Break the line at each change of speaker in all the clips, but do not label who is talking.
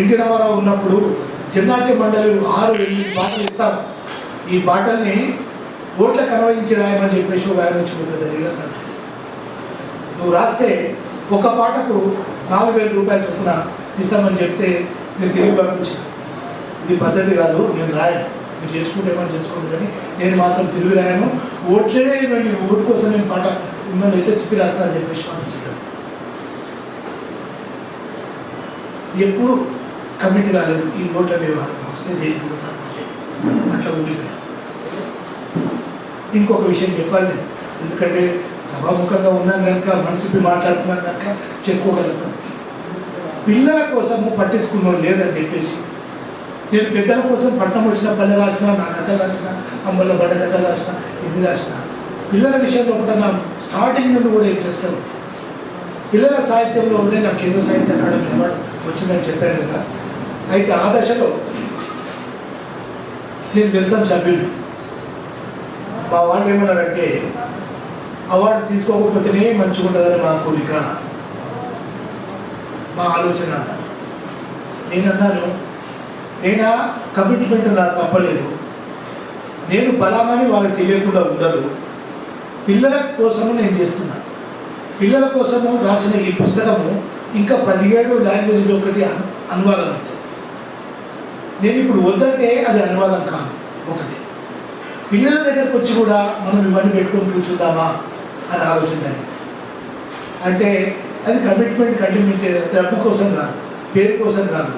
NT Ramarao ఉన్నప్పుడు జన్నాట్య మండలి 6-8 పాటలు ఇస్తాం. ఈ పాటల్ని ఓట్లకు అన్వయించి రాయమని చెప్పేసి ఒక ఆయన వచ్చి పెద్ద నువ్వు రాస్తే ఒక పాటకు 4,000 రూపాయలు చొప్పున ఇస్తామని చెప్తే నేను తిరిగి పంపించాను. ఇది పద్ధతి కాదు, నేను రాయను, మీరు చేసుకుంటే ఏమని చేసుకోండి, కానీ నేను మాత్రం తిరిగి రాయను. ఓట్లనే ఇవ్వండి, ఓటు కోసం నేను పాట మిమ్మల్ని అయితే చెప్పి రాస్తానని చెప్పేసి పంపించాను. ఎప్పుడు కమిటీ రాలేదు. ఈ ఓట్ల వ్యవహారం వస్తే దేనికి కూడా సపోర్ట్ చేయాలి, అట్లా ఉండిపోయాను. ఇంకొక విషయం చెప్పాలి నేను, ఎందుకంటే సభాముఖంగా ఉన్నాను కనుక, మనసుపై మాట్లాడుతున్నాను కనుక చెప్పుకోగలుగుతాను. పిల్లల కోసము పట్టించుకున్నోళ్ళు లేదని చెప్పేసి నేను పెద్దల కోసం పట్టణం వచ్చిన పల్లె రాసిన, నా కథలు రాసిన, అమ్మల బడ్డ కథలు రాసిన, ఎన్ని రాసిన, పిల్లల విషయంలో కూడా నా స్టార్టింగ్ నుండి కూడా ఇంట్రెస్ట్ ఉంది. పిల్లల సాహిత్యంలో ఉండే నాకు కేంద్ర సాహిత్య అకాడమీ అవార్డు వచ్చిందని చెప్పాను కదా. అయితే ఆ దశలో నేను నిరసన సభ్యుడు. మా వాళ్ళు ఏమన్నారంటే, అవార్డు తీసుకోకపోతేనే మంచిగా ఉంటుందని మా కోరిక, మా ఆలోచన. నేనన్నాను, నేనా కమిట్మెంట్ నాకు తప్పలేదు, నేను బలామని వాళ్ళకి తెలియకుండా ఉండరు, పిల్లల కోసము నేను చేస్తున్నాను. పిల్లల కోసము రాసిన ఈ పుస్తకము ఇంకా 17 లాంగ్వేజ్లో ఒకటి అనువాదం అవుతుంది. నేను ఇప్పుడు వద్దంటే అది అనువాదం కాదు. ఒకటి పిల్లల దగ్గరకు వచ్చి కూడా మనం ఇవన్నీ పెట్టుకొని కూర్చుందామా అని ఆలోచించాలి. అంటే అది కమిట్మెంట్ డబ్బు కోసం కాదు, పేరు కోసం కాదు.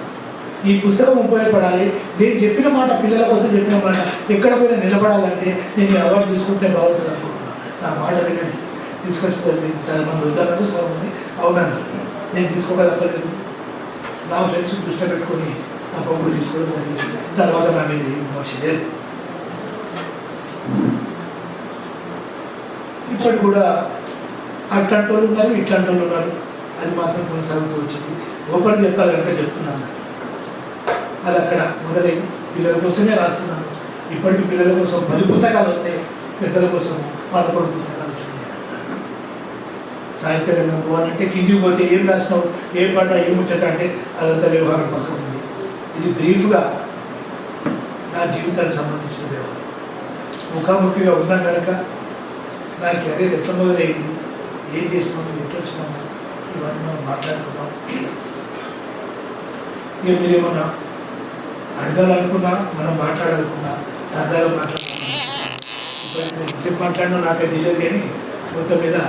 ఈ పుస్తకం ఉపయోగపడాలి. నేను చెప్పిన మాట, పిల్లల కోసం చెప్పిన మాట ఎక్కడ పోయినా నిలబడాలంటే నేను ఈ అవార్డు తీసుకుంటే బాగుంటుంది అనుకుంటున్నాను. నా మాట వినండి. డిస్కషన్ జరిగింది, చాలా మంది వద్దన్నారు, చాలా మంది అవునన్నారు. నేను తీసుకోగలగలేదు. నా ఫ్రెండ్స్ దృష్టి పెట్టుకొని తప్పకుండా తీసుకోవడం జరిగింది. తర్వాత నా మీద విమర్శ లేదు. ఇప్పటి కూడా అట్లాంటి వాళ్ళు ఉన్నారు, ఇట్లాంటి వాళ్ళు ఉన్నారు. అది మాత్రం కొనసాగుతూ వచ్చింది. ఓపెన్ చెప్పాలి కనుక చెప్తున్నాను. అది అక్కడ మొదలైంది. పిల్లల కోసమే రాస్తున్నాను. ఇప్పటికీ పిల్లల కోసం 10 పుస్తకాలు వస్తాయి, పెద్దల కోసం 11 పుస్తకాలు వచ్చినాయి. సాహిత్య రంగం పోవాలంటే కిందికి పోతే ఏం రాసినావు, ఏం పాట, ఏం ముచ్చట అంటే అదంతా వ్యవహారం పక్కన ఉంది. ఇది బ్రీఫ్గా నా జీవితానికి సంబంధించిన వ్యవహారం. ముఖాముఖిగా ఉన్నాం కనుక నా కెరీర్ ఎట్లా మొదలైంది, ఏం చేసినాము, ఎట్లా వచ్చినాము, ఇవన్నీ మనం మాట్లాడుకుందాం. ఇక మీరేమన్నా అడగాలనుకున్నా, మనం మాట్లాడాలనుకున్నా సరదాగా మాట్లాడుకున్నాం. ఇప్పుడు ఎంతసేపు మాట్లాడినా నాకే తెలియదు, కానీ మొత్తం మీద